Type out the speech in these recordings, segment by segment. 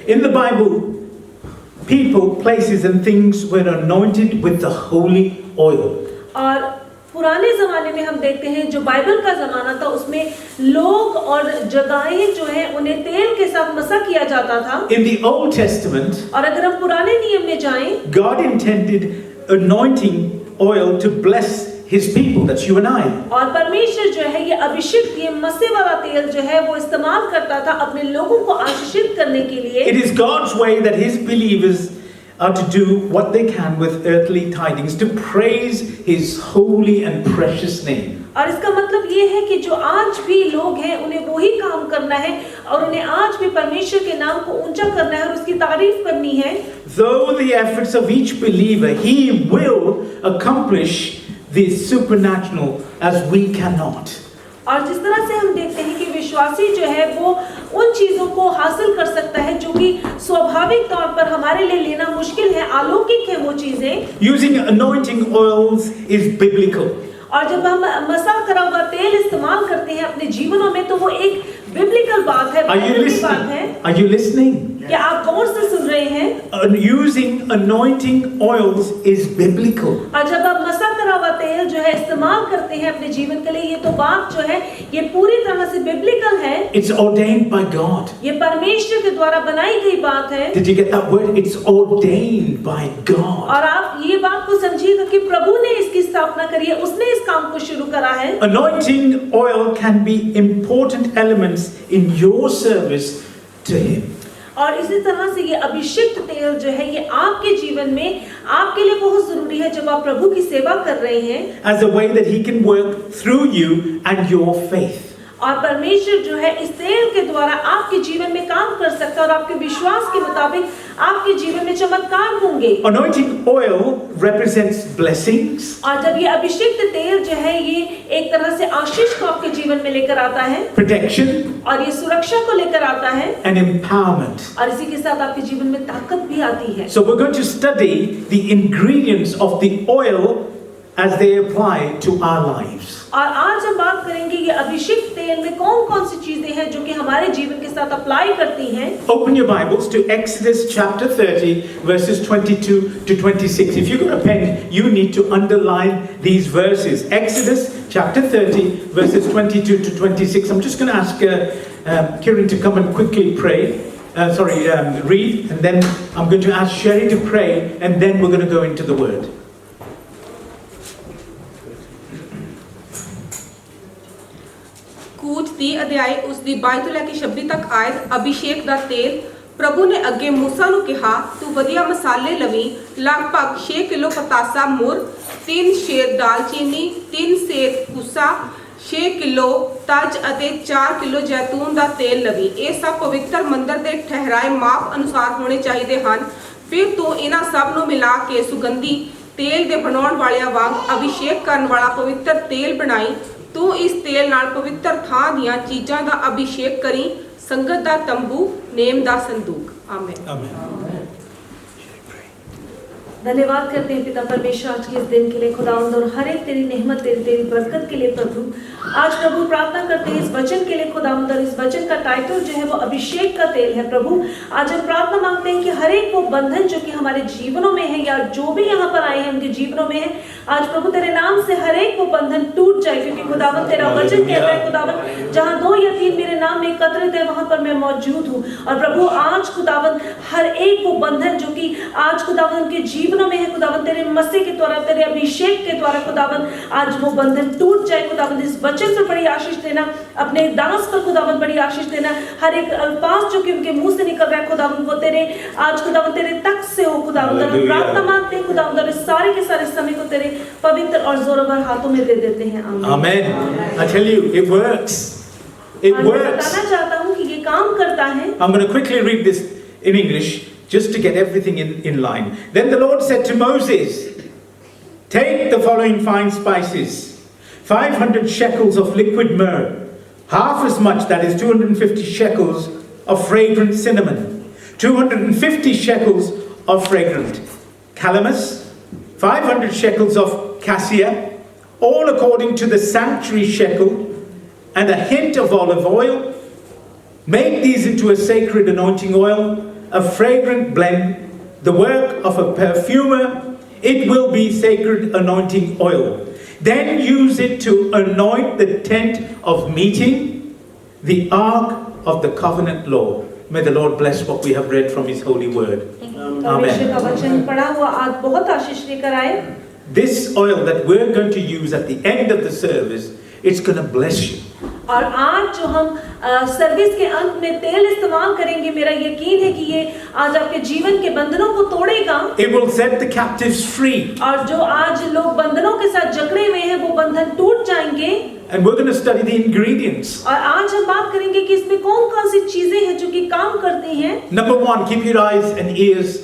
In the Bible, people, places and things were anointed with the holy oil. और पुराने जमाने में हम देखते हैं जो बाइबल का जमाना था उसमें लोग और जगहें जो है उन्हें तेल के साथ मसा किया जाता था. In the Old Testament, और अगर हम पुराने नियम में जाएं, God intended anointing oil to bless His people, that's you and I. और परमेश्वर जो है ये अभिषेक, ये मसे वाला तेल जो है वो इस्तेमाल करता था अपने लोगों को आशीषित करने के लिए. It is God's way that His believers are to do what they can with earthly tidings, to praise His holy and precious name. और इसका मतलब ये है कि जो आज भी लोग हैं उन्हें वही काम करना है और उन्हें आज भी परमेश्वर के नाम को ऊंचा करना है और उसकी तारीफ करनी है. Though the efforts of each believer, he will accomplish the supernatural as we cannot. और जिस तरह से हम देखते हैं कि विश्वासी जो है वो उन चीजों को हासिल कर सकता है जो कि स्वाभाविक तौर पर हमारे लिए लेना मुश्किल है, अलौकिक है वो चीजें. Using anointing oils is biblical. और जब हम मसा करा हुआ तेल इस्तेमाल करते हैं अपने जीवनों में तो वो एक बिब्लिकल बात है, बाइबल बात है. Are you listening? क्या आप गौर से सुन रहे हैं? Using anointing oils is biblical. और जब आप मसा करा हुआ तेल जो है इस्तेमाल करते हैं अपने जीवन के लिए, ये तो बात जो है ये पूरी तरह से बिब्लिकल है. It's ordained by God. ये परमेश्वर के द्वारा बनाई गई बात है. Did you get that word? It's ordained by God. और आप ये बात को समझिएगा कि प्रभु ने इसकी स्थापना करी है, उसने इस काम को शुरू करा है. Anointing oil can be important elements in your service to Him. और इसी तरह से ये अभिषिक्त तेल जो है ये आपके जीवन में आपके लिए बहुत जरूरी है जब आप प्रभु की सेवा कर रहे हैं. As a way that He can work through you and your faith. और परमेश्वर जो है इस तेल के द्वारा आपके जीवन में काम कर सकता है और आपके विश्वास के मुताबिक आपके जीवन में चमत्कार होंगे. Anointing oil represents blessings. और जब ये अभिषिक्त तेल जो है ये एक तरह से आशीष को आपके जीवन में लेकर आता है, Protection. और ये सुरक्षा को लेकर आता है, And empowerment. और इसी के साथ आपके जीवन में ताकत भी आती है. So we're going to study the ingredients of the oil as they apply to our lives. और आज हम बात करेंगे ये अभिषेक तेल में कौन-कौन सी चीजें हैं जो कि हमारे जीवन के साथ अप्लाई करती हैं. Open your Bibles to Exodus chapter 30 verses 22 to 26. If you've got a pen, you need to underline these verses. Exodus chapter 30 verses 22 to 26. I'm just going to ask Kieran to come and quickly pray. Read, and then I'm going to ask Sherry to pray, and then we're going to go into the word. ਕੂਚ ਦੀ ਅਧਿਆਇ ਉਸ ਦੀ 22 ਤੋਂ ਲੈ ਕੇ 26 ਤੱਕ ਆਇਤ ਅਭਿਸ਼ੇਕ ਦਾ ਤੇਲ. ਪ੍ਰਭੂ ਨੇ ਅੱਗੇ ਮੂਸਾ ਨੂੰ ਕਿਹਾ, ਤੂੰ ਵਧੀਆ ਮਸਾਲੇ ਲਵੀਂ, ਲਗਭਗ 6 ਕਿਲੋ ਪਤਾਸਾ ਮੁਰ, 3 ਸ਼ੇਰ ਦਾਲਚੀਨੀ, 3 ਸੇਰ ਕੁਸਾ, 6 ਕਿਲੋ ਤਜ ਅਤੇ 4 ਕਿਲੋ ਜੈਤੂਨ ਦਾ ਤੇਲ ਲਵੀਂ. ਇਹ ਸਭ ਪਵਿੱਤਰ ਮੰਦਰ ਦੇ ਠਹਿਰਾਏ ਮਾਪ ਅਨੁਸਾਰ ਹੋਣੇ ਚਾਹੀਦੇ ਹਨ. ਫਿਰ ਤੂੰ ਇਹਨਾਂ ਸਭ ਨੂੰ ਮਿਲਾ ਕੇ ਸੁਗੰਧੀ ਤੇਲ ਦੇ ਬਣਾਉਣ ਵਾਲਿਆਂ ਵਾਂਗ ਅਭਿਸ਼ੇਕ ਕਰਨ ਵਾਲਾ ਪਵਿੱਤਰ ਤੇਲ ਬਣਾਈ. ਤੂੰ ਇਸ ਤੇਲ ਨਾਲ ਪਵਿੱਤਰ ਥਾਂ ਦੀਆਂ ਚੀਜ਼ਾਂ ਦਾ ਅਭਿਸ਼ੇਕ ਕਰੀ, ਸੰਗਤ ਦਾ ਤੰਬੂ, ਨੇਮ ਦਾ ਸੰਦੂਕ. आमेन. Amen. धन्यवाद करते हैं पिता परमेश्वर आज के इस दिन के लिए खुदावंद और हर एक तेरी नेमत तेरी बरकत के लिए प्रभु. आज प्रभु प्रार्थना करते हैं इस वचन के लिए खुदावंद और इस वचन का टाइटल जो है वो अभिषेक का तेल है प्रभु. आज हम प्रार्थना मांगते हैं कि हर एक वो बंधन जो कि हमारे जीवनों में है या जो भी यहाँ पर आए हैं उनके जीवनों में है, आज प्रभु तेरे नाम से हर एक वो बंधन टूट जाए, क्योंकि खुदावंद तेरा वचन कहता है खुदावंद जहाँ 2 या 3 मेरे नाम में एकत्रित है वहां पर मैं मौजूद हूँ. और प्रभु आज खुदावंद हर एक वो बंधन जो कि आज खुदावंद उनके जीवनों में है खुदावंद तेरे मसीह के द्वारा तेरे अभिषेक के द्वारा खुदावंद आज वो बंधन टूट जाए. खुदावंद इस वचन पर बड़ी आशीष देना, अपने दास पर खुदावंद बड़ी आशीष देना. हर एक अल्फाज जो कि उनके मुंह से निकल रहा है खुदावंद वो तेरे आज खुदावंद तेरे तक से हो खुदावंद. हम प्रार्थना मांगते हैं खुदावंद और इस सारे के सारे समय को तेरे पवित्र और जोरदार हाथों में दे देते हैं. आमीन. I tell you, it works. It works. बताना चाहता हूँ कि ये काम करता है. I'm going to quickly read this in English, just to get everything in line. Then the Lord said to Moses, take the following fine spices, 500 shekels of liquid myrrh, half as much, that is 250 shekels of fragrant cinnamon, 250 shekels of fragrant calamus, 500 shekels of cassia, all according to the sanctuary shekel, and a hint of olive oil. Make these into a sacred anointing oil. a fragrant blend, the work of a perfumer. It will be sacred anointing oil. Then use it to anoint the tent of meeting, the ark of the covenant law. May the Lord bless what we have read from His holy word. परमेश्वर का वचन पढ़ा हुआ आज बहुत आशीष लेकर आए। This oil that we're going to use at the end of the service, it's going to bless you. और आज जो हम सर्विस के अंत में तेल इस्तेमाल करेंगे, मेरा यकीन है कि ये आज आपके जीवन के बंधनों को तोड़ेगा। It will set the captives free. और जो आज लोग बंधनों के साथ जकड़े हुए हैं वो बंधन टूट जाएंगे। And we're going to study the ingredients. और आज हम बात करेंगे कि इसमें कौन-कौन सी चीजें हैं जो कि काम करती हैं। Number one, keep your eyes and ears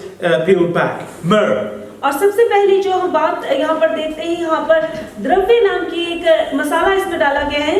peeled back. Myrrh. और सबसे पहली जो हम बात यहाँ पर देखते हैं, यहाँ पर द्रव्य नाम की एक मसाला इसमें डाला गया है।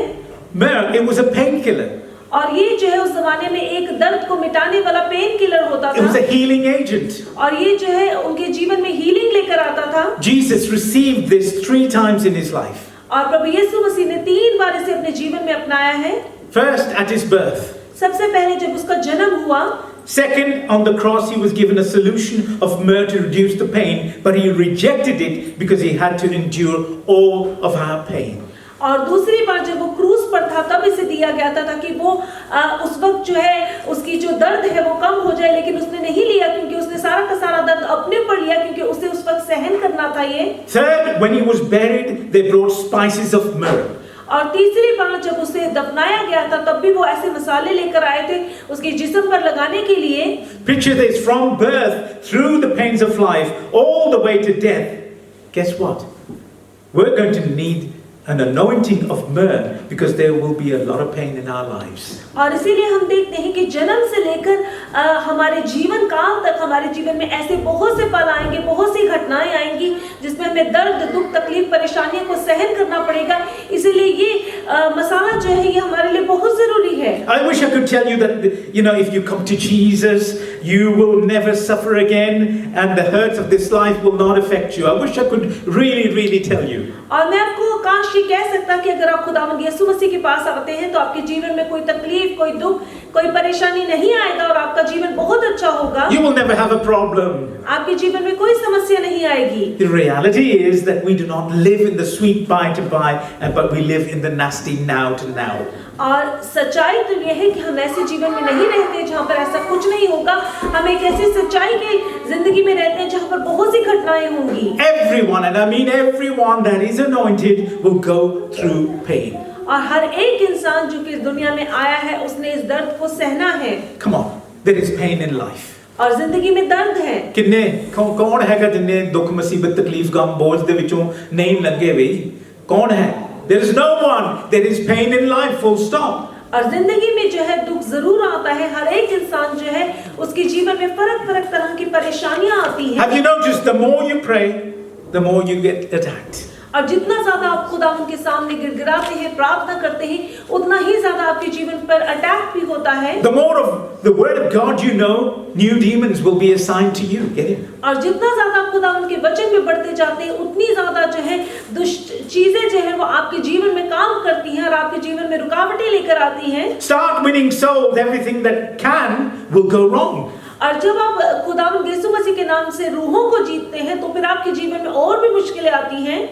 Myrrh, it was a painkiller. और ये जो है उस जमाने में एक दर्द को मिटाने वाला पेन किलर होता It was a था। healing agent. और ये जो है उनके जीवन में हीलिंग लेकर आता था। Jesus received this 3 times in His life. और प्रभु यीशु मसीह ने 3 बार इसे अपने जीवन में अपनाया है। First, at His birth. सबसे पहले जब उसका जन्म हुआ, Second, on the cross, He was given a solution of myrrh to reduce the pain, but He rejected it because He had to endure all of our pain. और दूसरी बार जब वो क्रूस पर था तब इसे दिया गया था ताकि वो उस वक्त जो है उसकी जो दर्द है वो कम हो जाए, लेकिन उसने नहीं लिया क्योंकि उसने सारा का सारा दर्द अपने पर लिया क्योंकि उसे उस वक्त सहन करना था ये। Third, when He was buried, they brought spices of myrrh. और तीसरी बार जब उसे दफनाया गया था तब भी वो ऐसे मसाले लेकर आए थे उसके जिस्म पर लगाने के लिए। Picture this, from birth through the pains of life all the way to death. Guess what? We're going to need an anointing of myrrh because there will be a lot of pain in our lives. और इसीलिए हम देखते हैं कि जन्म से लेकर हमारे जीवन काल तक हमारे जीवन में ऐसे बहुत से पल आएंगे, बहुत सी घटनाएं आएंगी जिसमें हमें दर्द, दुख, तकलीफ, परेशानियों को सहन करना पड़ेगा। इसीलिए ये मसाला जो है ये हमारे लिए बहुत जरूरी है। I wish I could tell you that, if you come to Jesus, you will never suffer again and the hurts of this life will not affect you. I wish I could really tell you. और मैं आपको काश ये कह सकता कि अगर आप खुदावंद यीशु मसीह के पास आते हैं तो आपके जीवन में कोई तकलीफ, कोई दुख, कोई परेशानी नहीं आएगा और आपका जीवन बहुत अच्छा होगा। You will never have a problem. आपके जीवन में कोई समस्या नहीं आएगी। The reality is that we do not live in the sweet by to by, but we live in the nasty now to now. और सच्चाई तो यह है कि हम ऐसे जीवन में नहीं रहते जहाँ पर ऐसा कुछ नहीं होगा। हम एक ऐसी सच्चाई की जिंदगी में रहते हैं जहाँ पर बहुत सी घटनाएं होंगी। Everyone, and I mean everyone that is anointed, will go through pain. और हर एक इंसान जो कि इस दुनिया में आया है उसने इस दर्द को सहना है। Come on, there is pain in life. और जिंदगी में दर्द है। किन्ने कौन हैगा जिन्ने दुख मुसीबत तकलीफ गम बोझ दे विचों नहीं लंघे वे? कौन है? There is no one. There is pain in life, full stop. और जिंदगी में जो है दुख जरूर आता है। हर एक इंसान जो है उसके जीवन में फर्क तरह की परेशानियां आती हैं। Have you noticed the more you pray, the more you get attacked? और जितना ज्यादा आप खुदावंद के सामने गिड़गिड़ाते हैं, प्रार्थना करते हैं, उतना ही ज्यादा आपके जीवन पर अटैक भी होता है। The more of the word of God you know, new demons will be assigned to you. Get it? और जितना ज्यादा आप खुदावंद के वचन में बढ़ते जाते हैं, उतनी ज्यादा जो है दुष्ट चीजें जो है वो आपके जीवन में काम करती हैं और आपके जीवन में रुकावटें लेकर आती हैं। Start winning souls. Everything that can will go wrong. और जब आप खुदावंद यीशु मसीह के नाम से रूहों को जीतते हैं तो फिर आपके जीवन में और भी मुश्किलें आती हैं।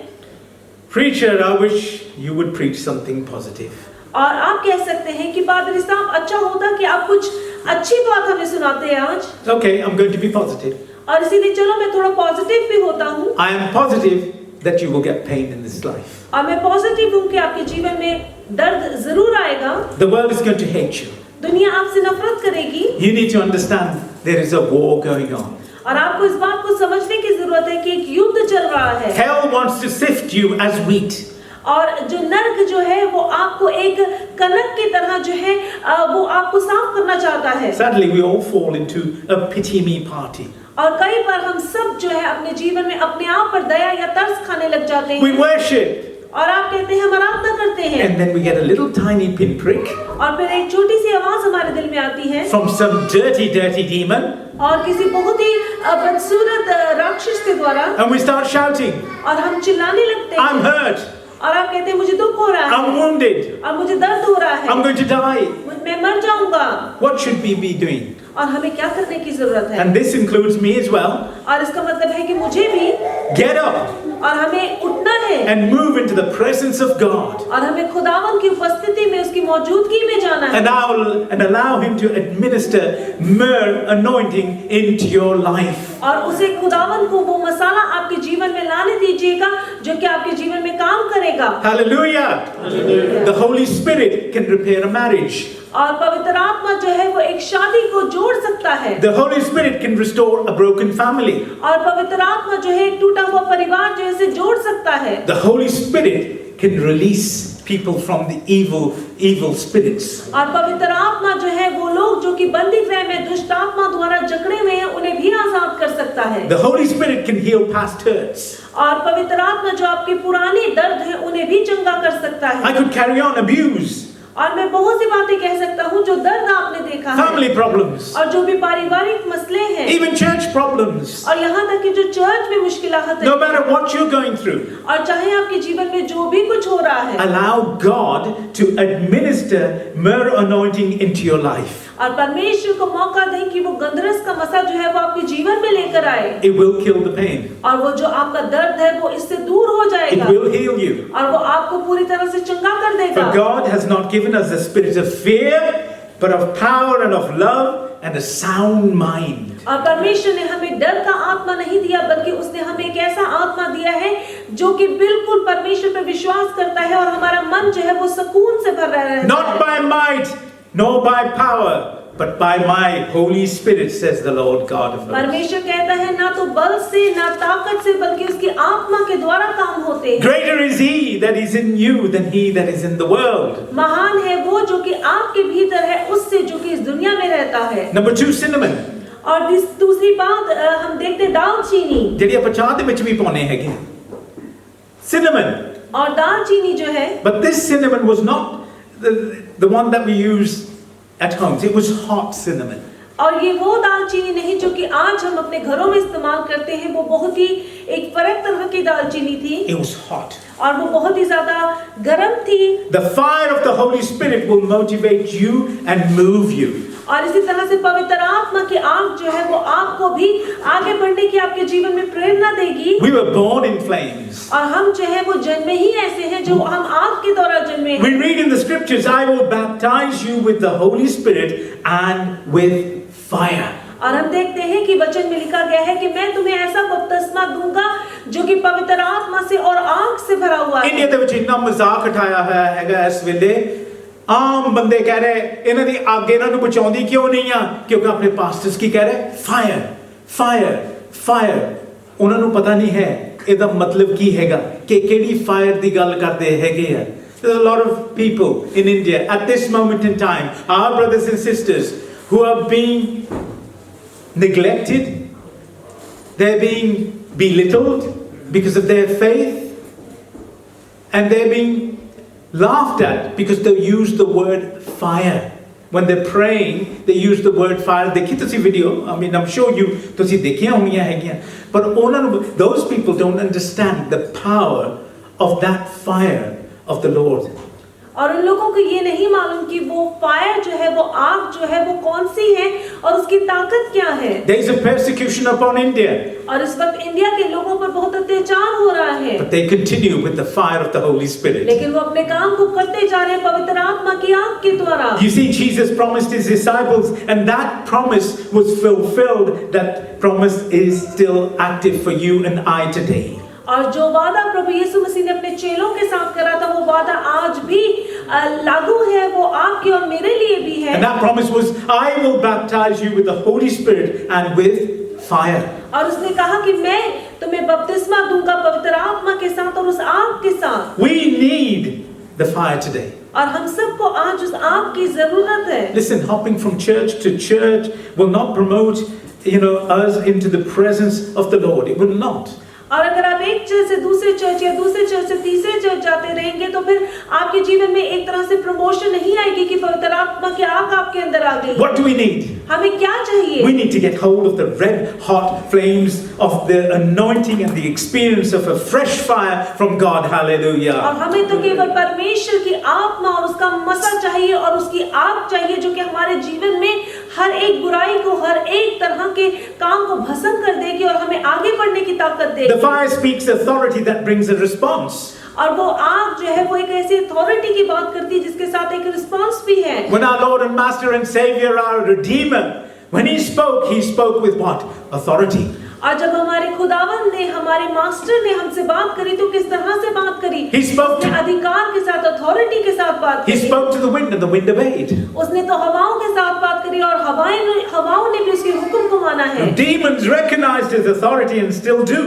Preacher, I wish you would preach something positive. और आप कह सकते हैं कि पादरी साहब अच्छा होता कि आप कुछ अच्छी बात हमें सुनाते हैं आज। Okay, I'm going to be positive. और इसीलिए चलो मैं थोड़ा पॉजिटिव भी होता हूँ। I am positive that you will get pain in this life. और मैं पॉजिटिव हूँ कि आपके जीवन में दर्द जरूर आएगा। The world is going to hate you. दुनिया आपसे नफरत करेगी। You need to understand there is a war going on. और आपको इस बात को समझने की जरूरत है कि एक युद्ध चल रहा है। Hell wants to sift you as wheat. और जो नर्क जो है वो आपको एक कनक की तरह जो है वो आपको साफ करना चाहता है। Sadly, we all fall into a pity me party. और कई बार हम सब जो है अपने जीवन में अपने आप पर दया या तरस खाने लग जाते We हैं। worship. और आप कहते हैं हम आराधना करते हैं। And then we get a little tiny pinprick और फिर एक छोटी सी आवाज हमारे दिल में आती है from some dirty demon. और किसी बहुत ही बदसूरत राक्षस के द्वारा। And we start shouting, और हम चिल्लाने लगते हैं। I'm hurt. और आप कहते हैं मुझे दुख हो रहा है। I'm wounded. और मुझे दर्द हो रहा है। I'm going to die. मैं मर जाऊंगा। What should we be doing? और हमें क्या करने की जरूरत है। And this includes me as well. और इसका मतलब है कि मुझे भी Get up और हमें उठना है and move into the presence of God. और हमें खुदावन की उपस्थिति में, उसकी मौजूदगी में जाना है And allow Him to administer myrrh anointing into your life. और उसे खुदावन को वो मसाला आपके जीवन में लाने दीजिएगा जो कि आपके जीवन में काम करेगा। Hallelujah. The Holy Spirit can repair a marriage. और पवित्र आत्मा जो है वो एक शादी को जोड़ सकता है। The Holy Spirit can restore a broken family. और पवित्र आत्मा जो है एक टूटा हुआ परिवार जो है इसे जोड़ सकता है। The Holy Spirit can release people from the evil spirits. और पवित्र आत्मा जो है वो लोग जो कि बंदी गृह में दुष्ट आत्मा द्वारा जकड़े हुए हैं उन्हें भी आजाद कर सकता है। The Holy Spirit can heal past hurts. और पवित्र आत्मा जो आपके पुराने दर्द है उन्हें भी चंगा कर सकता है। I could carry on abuse, और मैं बहुत सी बातें कह सकता हूँ जो दर्द आपने देखा है family problems, और जो भी पारिवारिक मसले हैं even church problems. और यहाँ तक कि जो चर्च में मुश्किलात है No matter what you're going through, और चाहे आपके जीवन में जो भी कुछ हो रहा है allow God to administer myrrh anointing into your life. और परमेश्वर को मौका दें कि वो गंधरस का मसा जो है वो आपके जीवन में लेकर आए It will kill the pain. और वो जो आपका दर्द है वो इससे दूर हो It जाएगा will heal you. और वो आपको पूरी तरह से चंगा कर देगा। For God has not given us a spirit of fear, but of power and of love and a sound mind. और परमेश्वर ने हमें डर का आत्मा नहीं दिया बल्कि उसने हमें एक ऐसा आत्मा दिया है जो कि बिल्कुल परमेश्वर पर विश्वास करता है और हमारा मन जो है वो सुकून से भरा रहता है। Not by might, nor by power, but by my Holy Spirit, says the Lord God of hosts. परमेश्वर कहता है ना तो बल से ना ताकत से बल्कि उसकी आत्मा के द्वारा काम होते हैं। Greater is He that is in you than he that is in the world. महान है वो जो कि आपके भीतर है उससे जो कि इस दुनिया में रहता है। Number 2, cinnamon. और दूसरी बात हम देखते हैं दालचीनी। ਜਿਹੜੀ ਆਪਾਂ ਚਾਹ ਦੇ ਵਿੱਚ ਵੀ ਪਾਉਨੇ ਹੈਗੇ cinnamon. और दालचीनी जो है But this cinnamon was not the one that we use at homes. It was hot cinnamon. और ये वो दालचीनी नहीं जो कि आज हम अपने घरों में इस्तेमाल करते हैं, वो बहुत ही एक फर्क तरह की दालचीनी थी It was hot. और वो बहुत ही ज्यादा गर्म थी। The fire of the Holy Spirit will motivate you and move you. और इसी तरह से पवित्र आत्मा की आग जो है वो आपको भी आगे बढ़ने की आपके जीवन में प्रेरणा देगी। We were born in flames. और हम जो है वो जन्मे ही ऐसे हैं जो हम आग के द्वारा जन्मे हैं। We read in the scriptures, I will baptize you with the Holy Spirit and with fire. और हम देखते हैं कि वचन में लिखा गया है कि मैं तुम्हें ऐसा बपतिस्मा दूंगा जो कि पवित्र आत्मा से और आग से भरा हुआ है। इंडिया ਦੇ ਵਿੱਚ ਇੰਨਾ ਮਜ਼ਾਕ ਉਠਾਇਆ ਹੋਇਆ ਹੈਗਾ ਇਸ ਵੇਲੇ ਆਮ ਬੰਦੇ ਕਹਿ ਰਹੇ ਇਹਨਾਂ ਦੀ ਅੱਗ ਇਹਨਾਂ ਨੂੰ ਬਚਾਉਂਦੀ ਕਿਉਂ ਨਹੀਂ ਆ ਕਿਉਂਕਿ ਆਪਣੇ ਪਾਸਟਰਸ ਕੀ ਕਹਿ ਰਹੇ ਫਾਇਰ ਫਾਇਰ ਫਾਇਰ ਉਹਨਾਂ ਨੂੰ ਪਤਾ ਨਹੀਂ ਹੈ ਇਹਦਾ ਮਤਲਬ ਕੀ ਹੈਗਾ ਕਿ ਕਿਹੜੀ ਫਾਇਰ ਦੀ ਗੱਲ ਕਰਦੇ ਹੈਗੇ ਆ There's a lot of people in India at this moment in time, our brothers and sisters who are being neglected, they're being belittled because of their faith, and they're being laughed at because they use the word fire. When they're praying, they use the word fire. देखी तुसी video, I mean, I'm sure you तुसी देखियां होंगियां हैगियां, but those people don't understand the power of that fire of the Lord. और उन लोगों को ये नहीं मालूम कि वो फायर जो है वो आग जो है वो कौन सी है और उसकी ताकत क्या है। There is a persecution upon India, और इस वक्त इंडिया के लोगों पर बहुत अत्याचार हो रहा है, but they continue with the fire of the Holy Spirit. लेकिन वो अपने काम को करते जा रहे हैं पवित्र आत्मा की आग के द्वारा। You see, Jesus promised his disciples, and that promise was fulfilled. That promise is still active for you and I today. और जो वादा प्रभु यीशु मसीह ने अपने चेलों के साथ करा था वो वादा आज भी लागू है, वो आपके और मेरे लिए भी है। And that promise was, I will baptize you with the Holy Spirit and with fire. और उसने कहा कि मैं तुम्हें बपतिस्मा दूंगा पवित्र आत्मा के साथ और उस आग के साथ। We need the fire today. और हम सबको आज उस आग की जरूरत है। Listen, hopping from church to church will not promote, us into the presence of the Lord. It will not. और अगर आप एक चर्च से दूसरे चर्च या दूसरे चर्च से तीसरे चर्च जाते रहेंगे तो फिर आपके जीवन में एक तरह से प्रमोशन नहीं आएगी कि पवित्र आत्मा की आग आपके अंदर आ गई। What do we need? हमें क्या चाहिए? We need to get hold of the red hot flames of the anointing and the experience of a fresh fire from God. Hallelujah. और हमें तो केवल परमेश्वर की आत्मा और उसका मसा चाहिए और उसकी आग चाहिए जो कि हमारे जीवन में हर एक बुराई को, हर एक तरह के काम को भस्म कर देगी और हमें आगे बढ़ने की ताकत The देगी। fire speaks authority that brings a response. और वो आग जो है वो एक ऐसी अथॉरिटी की बात करती है जिसके साथ एक रिस्पांस भी है। When our Lord and Master and Savior, our Redeemer, when He spoke with what? Authority. और जब हमारे खुदावन ने, हमारे मास्टर ने हमसे बात करी तो किस तरह से बात करी? He spoke उसने to, अधिकार के साथ, अथॉरिटी के साथ बात He करी। spoke to the wind and the wind obeyed. उसने तो हवाओं के साथ बात करी और हवाओं ने भी उसके हुक्म को माना है। And demons recognized His authority and still do.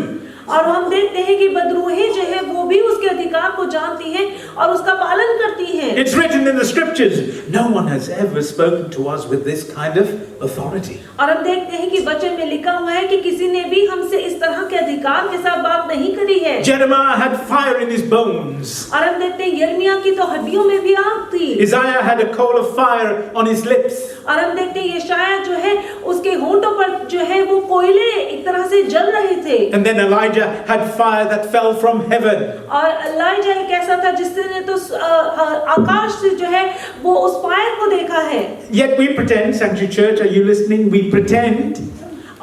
और हम देखते हैं कि बदरूहें जो है वो भी उसके अधिकार को जानती हैं और उसका पालन करती हैं। It's written in the scriptures, no one has ever spoken to us with this kind of authority. और हम देखते हैं कि वचन में लिखा हुआ है कि किसी ने भी हमसे इस तरह के अधिकार के साथ बात नहीं करी है। Jeremiah had fire in his bones. और हम देखते हैं यिर्मयाह की तो हड्डियों में भी आग थी। Isaiah had a coal of fire on his lips. और हम देखते हैं यशायाह जो है उसके होंठों पर जो है वो कोयले एक तरह से जल रहे थे। And then Elijah had fire that fell from heaven. और एलीजा एक ऐसा था जिसने तो आकाश से जो है वो उस फायर को देखा है। Yet we pretend, Sanctuary Church, are you listening? We pretend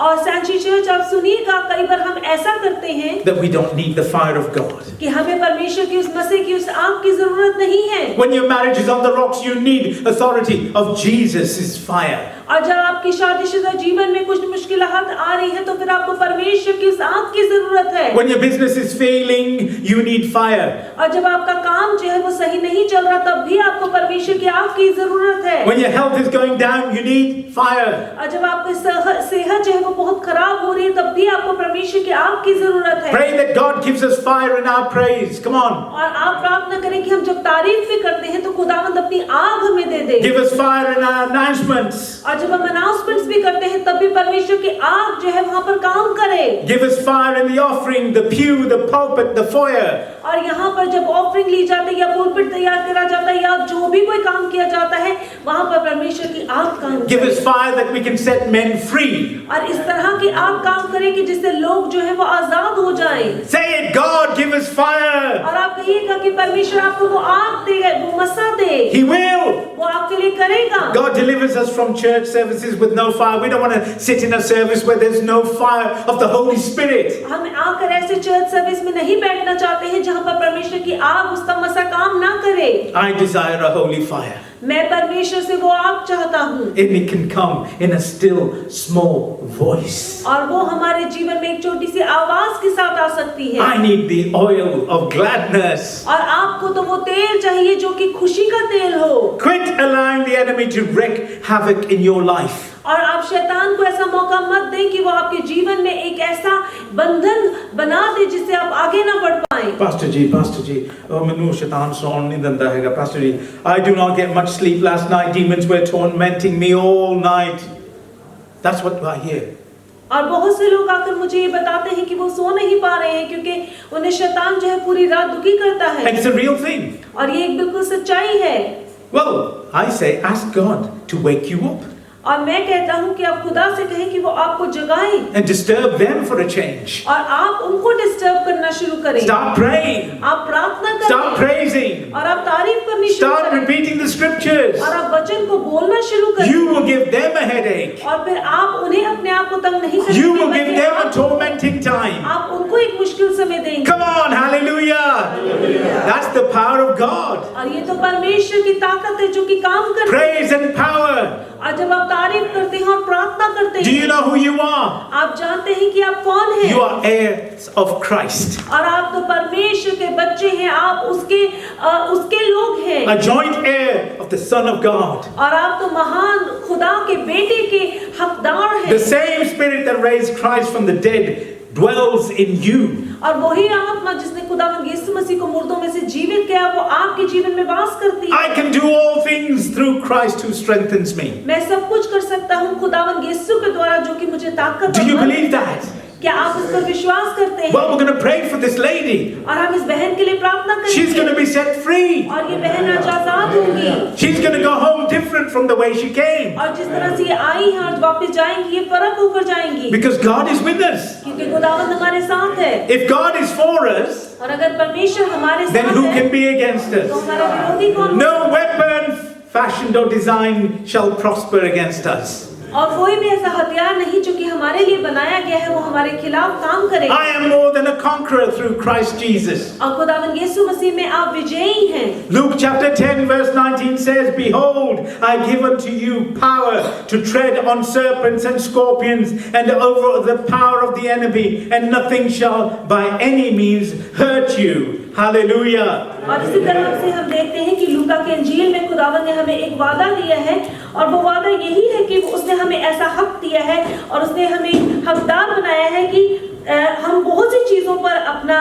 और सैंक्चुअरी चर्च आप सुनिएगा, कई बार हम ऐसा करते हैं that we don't need the fire of God. कि हमें परमेश्वर की उस मसीह की उस आग की जरूरत नहीं है। When your marriage is on the rocks, you need authority of Jesus' fire. और जब आपकी शादीशुदा जीवन में कुछ मुश्किलात आ रही है तो फिर आपको परमेश्वर की उस आग की जरूरत है। When your business is failing, you need fire. और जब आपका काम जो है वो सही नहीं चल रहा तब भी आपको परमेश्वर की आग की जरूरत है। When your health is going down, you need fire. और जब आपकी सेहत जो है वो बहुत खराब हो रही है तब भी आपको परमेश्वर की आग की जरूरत है। Pray that God gives us fire in our praise. Come on. और आप प्रार्थना करें कि हम जब तारीफ भी करते हैं तो खुदावंद अपनी आग हमें दे दे। Give us fire in our announcements. और जब हम अनाउंसमेंट्स भी करते हैं तब भी परमेश्वर की आग जो है वहां पर काम करे। Give us fire in the offering, the pew, the pulpit, the foyer. और यहाँ पर जब ऑफरिंग ली जाती है या पुलपिट तैयार करा जाता है या जो भी कोई काम किया जाता है वहां पर परमेश्वर की आग काम करे। Give us fire that we can set men free. और इस तरह की आग काम करे कि जिससे लोग जो है वो आजाद हो जाएं। Say it, God, give us fire. और आप कहिएगा कि परमेश्वर आपको वो आग दे, वो मसा दे। He will. वो आपके लिए करेगा। God delivers us from church services with no fire. We don't want to sit in a service where there's no fire of the Holy Spirit. हम आकर ऐसे चर्च सर्विस में नहीं बैठना चाहते हैं जहाँ पर परमेश्वर की आग उसका मसा काम ना करे। I desire a holy fire. मैं परमेश्वर से वो आग चाहता हूँ। And it can come in a still small voice. और वो हमारे जीवन में एक छोटी सी आवाज के साथ आ सकती है। I need the oil of gladness. और आपको तो वो तेल चाहिए जो कि खुशी का तेल हो। Quit allowing the enemy to wreak havoc in your life. और आप शैतान को ऐसा मौका मत दें कि वो आपके जीवन में एक ऐसा बंधन बना दे जिससे आप आगे ना बढ़ पाएं। Pastor Ji, मैनू शैतान सौन नहीं दिंदा हैगा. Pastor Ji, I do not get much sleep last night. Demons were tormenting me all night. That's what I hear. और बहुत से लोग आकर मुझे ये बताते हैं कि वो सो नहीं पा रहे हैं क्योंकि उन्हें शैतान जो है पूरी रात दुखी करता है। And it's a real thing. और ये एक बिल्कुल सच्चाई है। Well, I say ask God to wake you up. और मैं कहता हूँ कि आप खुदा से कहें कि वो आपको जगाएं And disturb them for a change. और आप उनको डिस्टर्ब करना शुरू करें। Start praying. आप प्रार्थना Start करें praising. और आप तारीफ करनी शुरू Start करें repeating the scriptures. और आप वचन को बोलना शुरू करें। You will give them a headache. और फिर आप उन्हें अपने आप को तंग नहीं You will करेंगे, give बल्कि them a आप- tormenting time. आप उनको एक मुश्किल समय देंगे। Come on, hallelujah. That's the power of God. और ये तो परमेश्वर की ताकत है जो कि काम करती है। Praise and power. और जब आप तारीफ करते हैं और प्रार्थना करते Do you हैं, know who you are? आप जानते हैं कि आप कौन हैं। You are heirs of Christ. और आप तो परमेश्वर के बच्चे हैं, आप उसके लोग हैं। A joint heir of the Son of God. और आप तो महान खुदा के बेटे के हकदार हैं। The same spirit that raised Christ from the dead dwells in you. और वही आत्मा जिसने खुदावंद यीशु मसीह को मुर्दों में से जीवित किया वो आपके जीवन में वास करती है। I can do all things through Christ who strengthens me. मैं सब कुछ कर सकता हूँ खुदावंद यीशु के द्वारा जो कि मुझे ताकत Do you देता है। believe that? क्या आप इस पर विश्वास करते हैं? Well, we're going to pray for this lady. और हम इस बहन के लिए प्रार्थना She's going to करेंगे be set free. और ये बहन आज आजाद होगी। She's going to go home different from the way she came. और जिस तरह से ये आई है आज वापस जाएंगी, ये फर्क होकर जाएंगी Because God is with us. क्योंकि खुदावंद हमारे साथ है। If God is for us, और अगर परमेश्वर हमारे then साथ who है can be against तो us? हमारा विरोधी कौन? No weapon fashioned or designed shall prosper against us. और कोई भी ऐसा हथियार नहीं जो कि हमारे लिए बनाया गया है वो हमारे खिलाफ काम करेगा। I am more than a conqueror through Christ Jesus. और खुदावंद यीशु मसीह में आप विजयी हैं। Luke chapter 10 verse 19 says, "Behold, I give unto you power to tread on serpents and scorpions and over the power of the enemy, and nothing shall by any means hurt you." Hallelujah. और इसी तरह से हम देखते हैं कि लूका के इंजील में खुदावंद ने हमें एक वादा दिया है और वो वादा यही है कि उसने हमें ऐसा हक दिया है और उसने हमें हकदार बनाया है कि हम बहुत सी चीजों पर अपना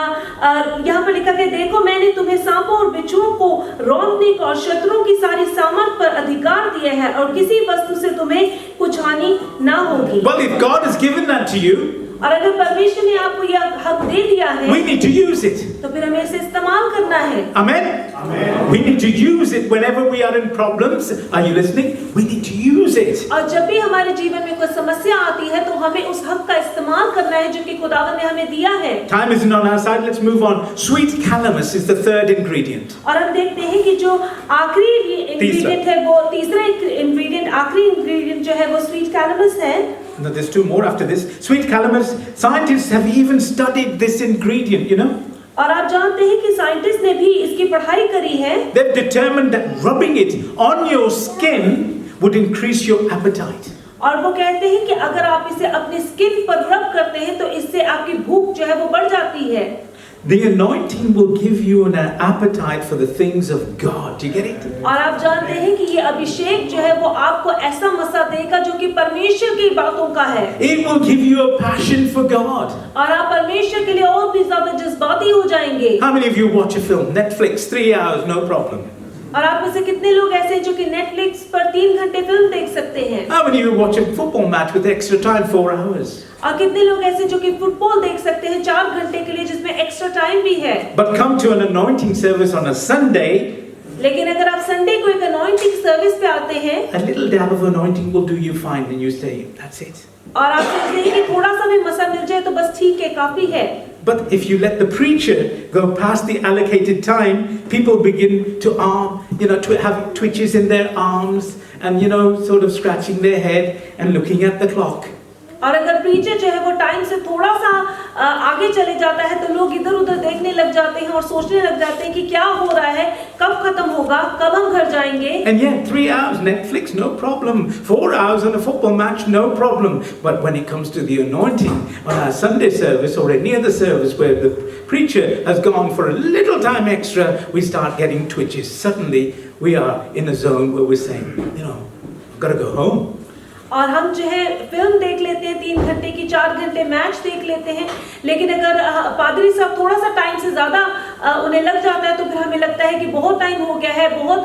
यहाँ पर लिखा है, देखो मैंने तुम्हें सांपों और बिच्छुओं को रौंदने का और शत्रुओं की सारी सामर्थ पर अधिकार दिया है और किसी वस्तु से तुम्हें कुछ हानि ना होगी। Well, if God has given that to you, और अगर परमेश्वर ने आपको यह हक दे दिया है we need to use it. तो फिर हमें इसे इस्तेमाल करना है। Amen? Amen. We need to use it whenever we are in problems. Are you listening? We need to use it. और जब भी हमारे जीवन में कोई समस्या आती है तो हमें उस हक का इस्तेमाल करना है जो कि खुदावंद ने हमें दिया है। Time isn't on our side. Let's move on. Sweet calamus is the third ingredient. और हम देखते हैं कि जो आखिरी इंग्रेडिएंट है वो तीसरा इंग्रेडिएंट आखिरी इंग्रेडिएंट जो है वो स्वीट कैलमस है। No, there's two more after this. Sweet calamus. Scientists have even studied this ingredient, you know. और आप जानते हैं कि साइंटिस्ट ने भी इसकी पढ़ाई करी है। They've determined that rubbing it on your skin would increase your appetite. और वो कहते हैं कि अगर आप इसे अपने स्किन पर रब करते हैं तो इससे आपकी भूख जो है वो बढ़ जाती है। The anointing will give you an appetite for the things of God. Do you get it? और आप जानते हैं कि ये अभिषेक जो है वो आपको ऐसा मसा देगा जो कि परमेश्वर की बातों का है। It will give you a passion for God. और आप परमेश्वर के लिए और भी ज्यादा जज्बाती हो जाएंगे। How many of you watch a film? Netflix, 3 hours, no problem. और आप में से कितने लोग ऐसे हैं जो कि नेटफ्लिक्स पर 3 घंटे फिल्म देख सकते हैं? How many of you watch a football match with extra time, 4 hours? और कितने लोग ऐसे जो कि फुटबॉल देख सकते हैं 4 घंटे के लिए जिसमें एक्स्ट्रा टाइम भी है? But come to an anointing service on a Sunday, लेकिन अगर आप संडे को एक अनॉइंटिंग सर्विस पे आते हैं, a little dab of anointing will do you fine, and you say, "That's it." और आप सोचते हैं कि थोड़ा सा भी मसा मिल जाए तो बस ठीक है, काफी है। But if you let the preacher go past the allocated time, people begin to to have twitches in their arms and sort of scratching their head and looking at the clock. और अगर preacher जो है वो time से थोड़ा सा आगे चले जाता है तो लोग इधर उधर देखने लग जाते हैं और सोचने लग जाते हैं कि क्या हो रहा है, कब खत्म होगा, कब हम घर जाएंगे। And yet 3 hours Netflix, no problem. 4 hours on a football match, no problem. But when it comes to the anointing on our Sunday service or any other service where the preacher has gone for a little time extra, we start getting twitches. Suddenly we are in a zone where we're saying, I've got to go home. और हम जो है film देख लेते हैं 3 घंटे की, 4 घंटे मैच देख लेते हैं, लेकिन अगर पादरी साहब थोड़ा सा टाइम से ज्यादा उन्हें लग जाता है तो फिर हमें लगता है कि बहुत टाइम हो गया है, बहुत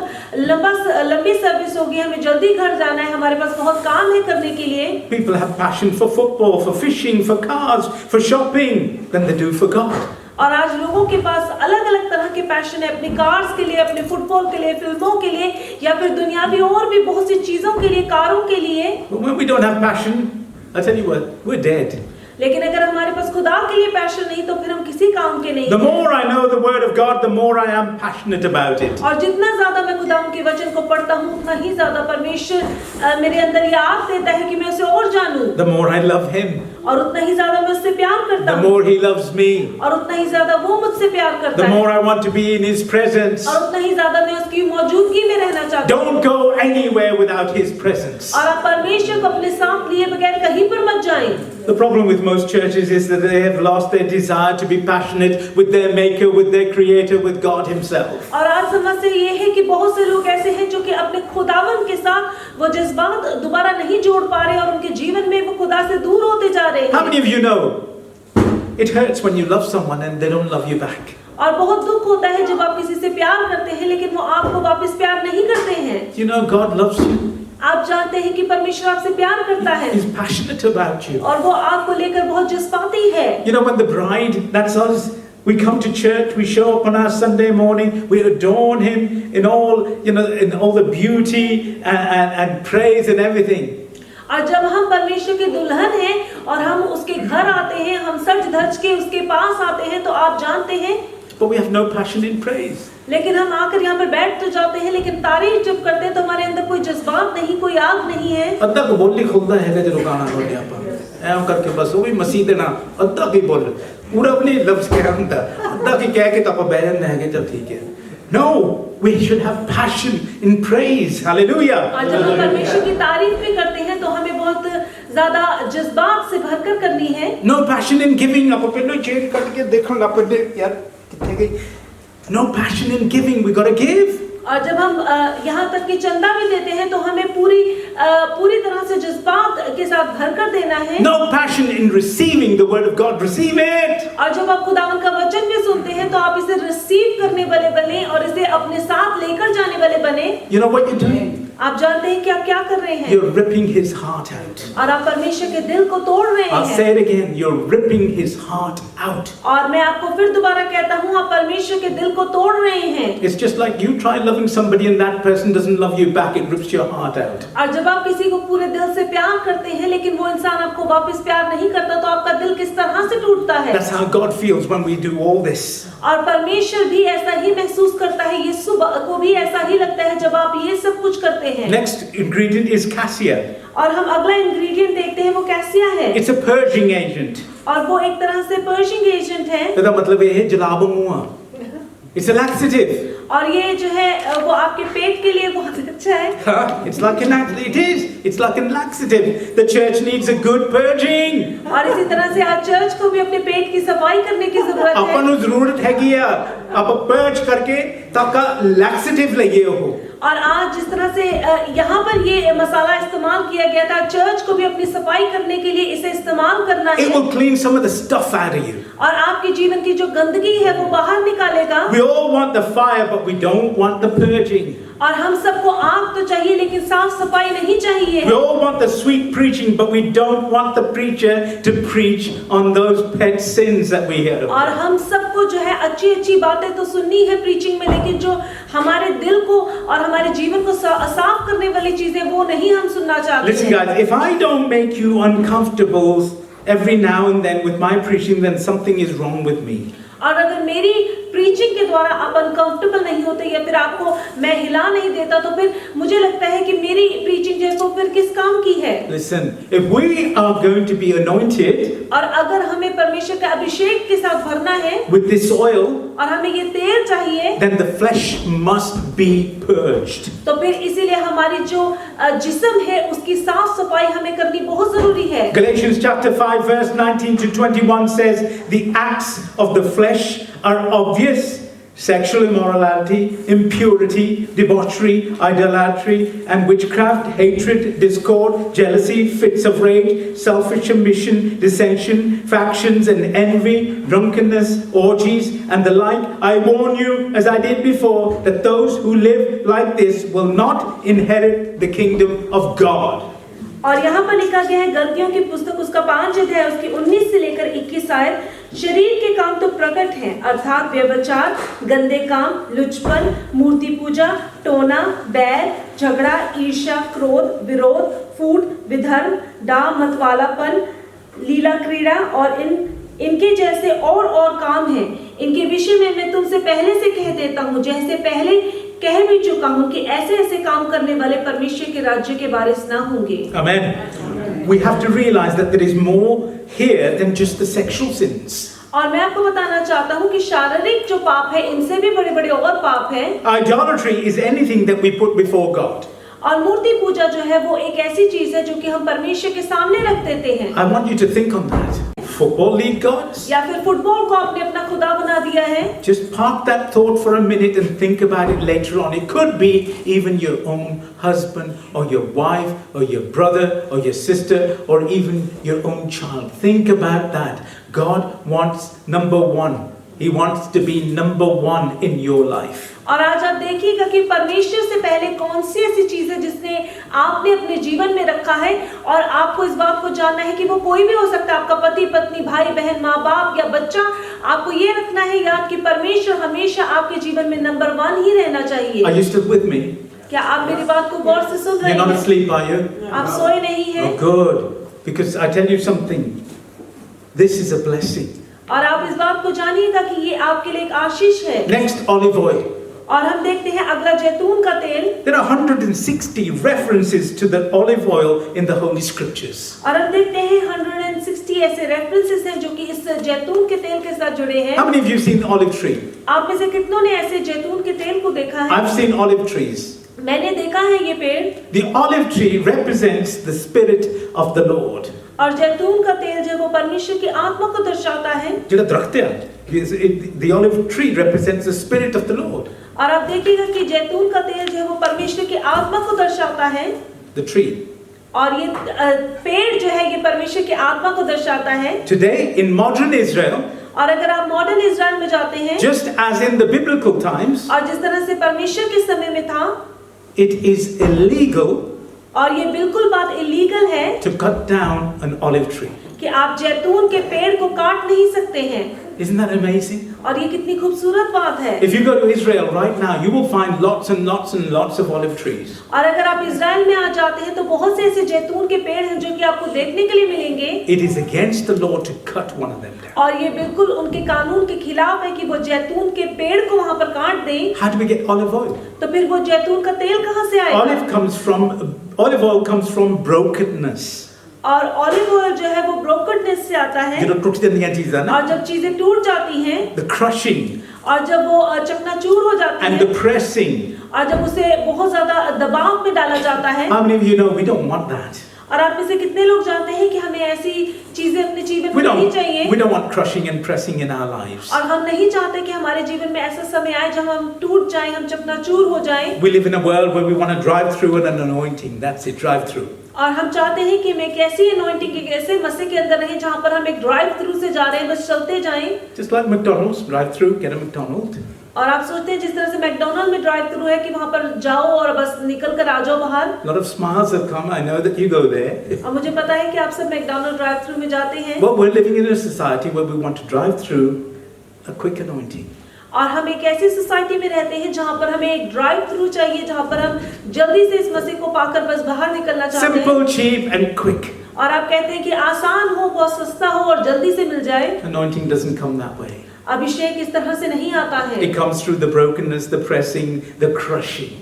लंबी सर्विस होगी, हमें जल्दी घर जाना है, हमारे पास बहुत काम है करने के लिए। People have passion for football, for fishing, for cars, for shopping than they do for God. और आज लोगों के पास अलग अलग तरह के पैशन है, अपनी कार्स के लिए, अपने फुटबॉल के लिए, फिल्मों के लिए, या फिर दुनियावी और भी बहुत सी चीजों के लिए, कारों के लिए। But when we don't have passion, I tell you what, we're dead. लेकिन अगर हमारे पास खुदा के लिए पैशन नहीं तो फिर हम किसी काम के नहीं। The more I know the word of God, the more I am passionate about it. और जितना ज्यादा मैं खुदा के वचन को पढ़ता हूँ उतना ही ज्यादा परमेश्वर मेरे अंदर ये आग देता है कि मैं उसे और जानूं। The more I love Him, और उतना ही ज्यादा मैं उससे प्यार करता the हूँ। more He loves me, और उतना ही ज्यादा वो मुझसे प्यार करता the है। more I want to be in His presence. और उतना ही ज्यादा मैं उसकी मौजूदगी में रहना चाहता हूँ। Don't go anywhere without His presence. और आप परमेश्वर को अपने साथ लिए बगैर कहीं पर मत जाएं। The problem with most churches is that they have lost their desire to be passionate with their Maker, with their Creator, with God Himself. और आज समस्या ये है कि बहुत से लोग ऐसे हैं जो कि अपने खुदावन के साथ वो जज्बात दोबारा नहीं जोड़ पा रहे और उनके जीवन में वो खुदा से दूर होते जा रहे हैं। How many of you know it hurts when you love someone and they don't love you back? और बहुत दुख होता है जब आप किसी से प्यार करते हैं लेकिन वो आपको वापस प्यार नहीं करते हैं। You know God loves you. आप जानते हैं कि परमेश्वर आपसे प्यार करता है। He's passionate about you. और वो आपको लेकर बहुत जज्बाती है। You know when the bride, that's us. We come to church, we show up on our Sunday morning, we adorn Him in all, in all the beauty and praise and everything. और जब हम परमेश्वर के दुल्हन हैं और हम उसके घर आते हैं, हम सज धज के उसके पास आते हैं तो आप जानते हैं But we have no passion in praise. लेकिन हम आकर यहाँ पर बैठ तो जाते हैं, लेकिन तारीफ जब करते हैं तो हमारे अंदर कोई जज्बात नहीं, कोई आग नहीं है। अद्धा को बोली खुलता है जो गाना बोले आप ऐम करके बस वो भी मसीह देना अद्धा की बोल पूरा अपने लफ्ज कह रहा था अद्धा की कह के तो आप बैठन है चल ठीक है। No, we should have passion in praise. Hallelujah. और जब हम परमेश्वर की तारीफ भी करते हैं तो हमें बहुत ज्यादा जज्बात से भरकर करनी है। No passion in giving. आप पहले चेंज करके देखो आप यार कितने गई। No passion in giving. We got to give. और जब हम यहाँ तक कि चंदा भी देते हैं तो हमें पूरी तरह से जज्बात के साथ भरकर देना है। No passion in receiving the word of God. Receive it. और जब आप खुदावंद का वचन भी सुनते हैं तो आप इसे रिसीव करने वाले बने और इसे अपने साथ लेकर जाने वाले बने। You know what you're doing? आप जानते हैं कि आप क्या कर रहे हैं? You're ripping his heart out. और आप परमेश्वर के दिल को तोड़ रहे I'll say हैं। it again. You're ripping his heart out. और मैं आपको फिर दोबारा कहता हूँ, आप परमेश्वर के दिल को तोड़ रहे हैं। It's just like you try loving somebody and that person doesn't love you back. It rips your heart out. और जब आप किसी को पूरे दिल से प्यार करते हैं लेकिन वो इंसान आपको वापस प्यार नहीं करता तो आपका दिल किस तरह से टूटता है। That's how God feels when we do all this. और परमेश्वर भी ऐसा ही महसूस करता है, यीशु को भी ऐसा ही लगता है जब आप ये सब कुछ करते हैं। Next ingredient is cassia. और हम अगला इंग्रेडिएंट देखते हैं, वो कैसिया है। It's a purging agent. और वो एक तरह से पर्शिंग एजेंट है। इसका मतलब ये है जलाबमुआ. It's a laxative. और ये जो है वो आपके पेट के लिए बहुत अच्छा है। It's like it is. It's like a laxative. The church needs a good purging. और इसी तरह से आज चर्च को भी अपने पेट की सफाई करने की जरूरत है। अपन को जरूरत है कि आप पर्ज करके ताका laxative लगे हो। और आज जिस तरह से यहाँ पर ये मसाला इस्तेमाल किया गया था, चर्च को भी अपनी सफाई करने के लिए इसे इस्तेमाल करना It है। will clean some of the stuff out of you. और आपके जीवन की जो गंदगी है वो बाहर निकालेगा। We all want the fire, but we don't want the purging. और हम सबको आग तो चाहिए लेकिन साफ सफाई नहीं चाहिए। We all want the sweet preaching, but we don't want the preacher to preach on those pet sins that we hear और about. हम सबको जो है अच्छी अच्छी बातें तो सुननी है प्रीचिंग में, लेकिन जो हमारे दिल को और हमारे जीवन को साफ करने वाली चीजें वो नहीं हम सुनना चाहते Listen, हैं। guys, if I don't make you uncomfortable every now and then with my preaching, then something is wrong with me. और अगर मेरी प्रीचिंग के द्वारा आप अनकंफर्टेबल नहीं होते या फिर आपको मैं हिला नहीं देता तो फिर मुझे लगता है कि मेरी प्रीचिंग जो है तो फिर किस काम की है। Listen, if we are going to be anointed और अगर हमें परमेश्वर का अभिषेक के साथ भरना है with this oil, और हमें ये तेल चाहिए, then the flesh must be purged. तो फिर इसीलिए हमारी जो जिस्म है उसकी साफ सफाई हमें करनी बहुत जरूरी है। Galatians chapter 5 verse 19 to 21 says the acts of the flesh are obvious: sexual immorality, impurity, debauchery, idolatry and witchcraft, hatred, discord, jealousy, fits of rage, selfish ambition, dissension, factions and envy, drunkenness, orgies and the like. I warn you, as I did before, that those who live like this will not inherit the kingdom of God. और यहाँ पर लिखा गया है गलतियों की पुस्तक उसका 5 अध्याय उसकी 19 से लेकर 21 आयत, शरीर के काम तो प्रकट हैं, अर्थात व्यभिचार, गंदे काम, लुचपन, मूर्ति पूजा, टोना, बैर, झगड़ा, ईर्ष्या, क्रोध, विरोध, फूट, विधर्म, डाह, मतवालापन, लीला क्रीड़ा और इनके जैसे और काम हैं। इनके विषय में मैं तुमसे पहले से कह देता हूँ, जैसे पहले कह भी चुका हूँ कि ऐसे ऐसे काम करने वाले परमेश्वर के राज्य के वारिस ना होंगे। Amen. We have to realize that there is more here than just the sexual sins. और मैं आपको बताना चाहता हूँ कि शारीरिक जो पाप है इनसे भी बड़े बड़े और पाप हैं। Idolatry is anything that we put before God. और मूर्ति पूजा जो है वो एक ऐसी चीज है जो कि हम परमेश्वर के सामने रख देते हैं। I want you to think on that. Football league gods? या फिर फुटबॉल को आपने अपना खुदा बना दिया है। Just park that thought for a minute and think about it later on. It could be even your own husband or your wife or your brother or your sister or even your own child. Think about that. God wants number one. He wants to be number one in your life. और आज आप देखिएगा कि परमेश्वर से पहले कौन सी ऐसी चीज है जिसने आपने अपने जीवन में रखा है, और आपको इस बात को जानना है कि वो कोई भी हो सकता है, आपका पति पत्नी, भाई बहन, माँ बाप या बच्चा। आपको ये रखना है याद कि परमेश्वर हमेशा आपके जीवन में नंबर 1 ही रहना चाहिए। Are you still with me? क्या आप मेरी बात को गौर से सुन रहे You're not हैं? asleep, are you? आप सोए नहीं हैं? Oh, good. Because I tell you something. This is a blessing. और आप इस बात को जानिएगा कि ये आपके लिए एक आशीष है। Next, olive oil. और हम देखते हैं अगला जैतून का तेल। There are 160 references to the olive oil in the Holy Scriptures. और हम देखते हैं 160 ऐसे रेफरेंसेस हैं जो कि इस जैतून के तेल के साथ जुड़े हैं। How many of you have seen the olive tree? आप में से कितनों ने ऐसे जैतून के तेल को देखा है? I've seen olive trees. मैंने देखा है ये पेड़। The olive tree represents the Spirit of the Lord. और जैतून का तेल जो वो परमेश्वर की आत्मा को दर्शाता है। ਜਿਹੜਾ ਦਰਖਤ ਹੈ, the olive tree represents the Spirit of the Lord. और आप देखिएगा कि जैतून का तेल जो है वो परमेश्वर की आत्मा को दर्शाता है। The tree. और ये पेड़ जो है ये परमेश्वर की आत्मा को दर्शाता है। Today in modern Israel, और अगर आप मॉडर्न इज़राइल में जाते हैं, just as in the biblical times, और जिस तरह से परमेश्वर के समय में था, it is illegal और ये बिल्कुल बात इलीगल है to cut down an olive tree. कि आप जैतून के पेड़ को काट नहीं सकते हैं। Isn't that amazing? और ये कितनी खूबसूरत बात है। If you go to Israel right now, you will find lots and lots and lots of olive trees. और अगर आप इज़राइल में आ जाते हैं तो बहुत से ऐसे जैतून के पेड़ हैं जो कि आपको देखने के लिए मिलेंगे। It is against the law to cut one of them down. और ये बिल्कुल उनके कानून के खिलाफ है कि वो जैतून के पेड़ को वहाँ पर काट दें। How do we get olive oil? तो फिर वो जैतून का तेल कहाँ से आएगा? Olive oil comes from brokenness. और ऑलिव ऑयल जो है वो ब्रोकननेस से आता है। जो टूट जाती हैं चीजें ना? और जब चीजें टूट जाती हैं, The crushing और जब वो चकनाचूर हो जाती and हैं, the pressing. और जब उसे बहुत ज्यादा दबाव में डाला जाता है। How many of you know we don't want that? और आप में से कितने लोग जानते हैं कि हमें ऐसी चीजें अपने जीवन में नहीं चाहिए। We don't want crushing and pressing in our lives. और हम नहीं चाहते कि हमारे जीवन में ऐसा समय आए जब हम टूट जाएं, हम चकनाचूर हो जाएं। We live in a world where we want to drive through with an anointing. That's it, drive through. और हम चाहते हैं कि हम एक ऐसी अनॉइंटिंग के ऐसे मसीह के अंदर रहें जहाँ पर हम एक ड्राइव थ्रू से जा रहे हैं, बस चलते जाएं। Just like McDonald's, drive through, get a McDonald's. और आप सोचते हैं जिस तरह से मैकडॉनल्ड में ड्राइव थ्रू है कि वहाँ पर जाओ और बस निकल कर आ जाओ बाहर। A lot of smiles have come. I know that you go there. और मुझे पता है कि आप सब मैकडॉनल्ड ड्राइव थ्रू में जाते हैं। Well, we're living in a society where we want to drive through a quick anointing. और हम एक ऐसी सोसाइटी में रहते हैं जहाँ पर हमें एक ड्राइव थ्रू चाहिए, जहाँ पर हम जल्दी से इस मसीह को पाकर बस बाहर निकलना चाहते हैं। Simple, cheap, and quick. और आप कहते हैं कि आसान हो, बहुत सस्ता हो और जल्दी से मिल जाए। Anointing doesn't come that way. अभिषेक इस तरह से नहीं आता है। It comes through the brokenness, the pressing, the crushing.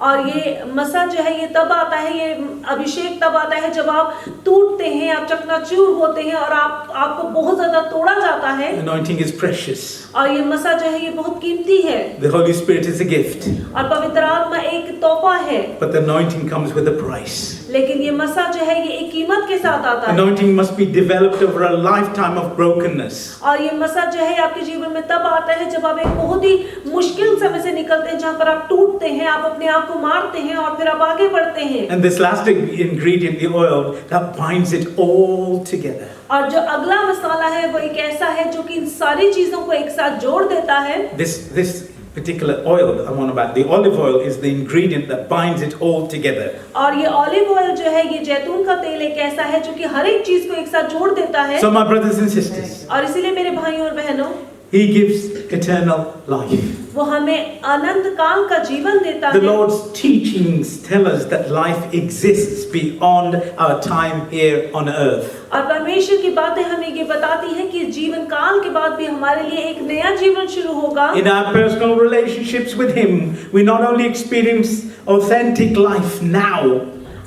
और ये मसा जो है ये तब आता है, ये अभिषेक तब आता है जब आप टूटते हैं, आप चकनाचूर होते हैं और आपको बहुत ज्यादा तोड़ा जाता है। Anointing is precious. और ये मसा जो है ये बहुत कीमती है। The Holy Spirit is a gift. और पवित्र आत्मा एक तोहफा है। But the anointing comes with a price. लेकिन ये मसा जो है ये एक कीमत के साथ आता है। Anointing must be developed over a lifetime of brokenness. और ये मसा जो है आपके जीवन में तब आता है जब आप एक बहुत ही मुश्किल समय से निकलते हैं, जहाँ पर आप टूटते हैं, आप अपने आप को मारते हैं और फिर आप आगे बढ़ते हैं। And this last ingredient, the oil, that binds it all together. और जो अगला मसाला है वो एक ऐसा है जो कि इन सारी चीजों को एक साथ जोड़ देता है। This particular oil that I'm on about, the olive oil, is the ingredient that binds it all together. और ये ऑलिव ऑयल जो है ये जैतून का तेल एक ऐसा है जो कि हर एक चीज को एक साथ जोड़ देता है। So my brothers and sisters, और इसीलिए मेरे भाइयों और बहनों, He gives eternal life. वो हमें अनंत काल का जीवन देता The है। Lord's teachings tell us that life exists beyond our time here on earth. और परमेश्वर की बातें हमें ये बताती हैं कि जीवन काल के बाद भी हमारे लिए एक नया जीवन शुरू होगा। In our personal relationships with Him, we not only experience authentic life now,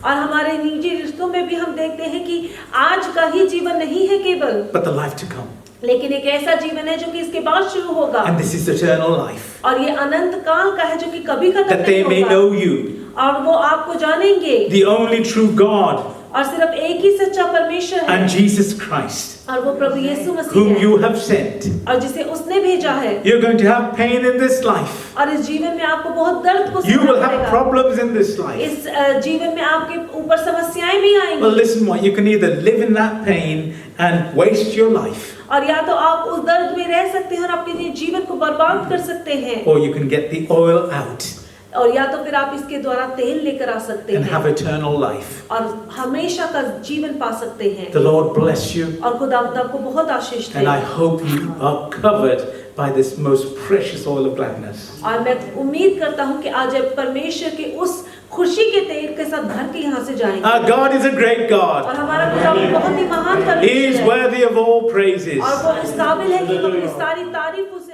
और हमारे निजी रिश्तों में भी हम देखते हैं कि आज का ही जीवन नहीं है केवल, but the life to come. लेकिन एक ऐसा जीवन है जो कि इसके बाद शुरू होगा। And this is eternal life. और ये अनंत काल का है जो कि कभी खत्म That they नहीं may know होगा। you, और वो आपको जानेंगे, the only true God, और सिर्फ एक ही सच्चा परमेश्वर है, and Jesus Christ, और वो प्रभु यीशु मसीह whom है, you have sent. और जिसे उसने भेजा है। You're going to have pain in this life. और इस जीवन में आपको बहुत दर्द को You सहना will have पड़ेगा। problems in this life. इस जीवन में आपके ऊपर समस्याएं भी आएंगी। Well, listen, what you can either live in that pain and waste your life, और या तो आप उस दर्द में रह सकते हैं और अपने जीवन को बर्बाद कर सकते हैं, or you can get the oil out और या तो फिर आप इसके द्वारा तेल लेकर आ सकते and have हैं eternal life. और हमेशा का जीवन पा सकते हैं। The Lord bless you, और खुदा आपको बहुत आशीष दे। and I hope you are covered by this most precious oil of gladness. और मैं उम्मीद करता हूँ कि आज आप परमेश्वर के उस खुशी के तेल के साथ भर के यहाँ से जाएंगे। Our God is a great और God. हमारा खुदा बहुत ही महान He is परमेश्वर है worthy of all praises. और वो इस काबिल है कि हम अपनी सारी तारीफ उसे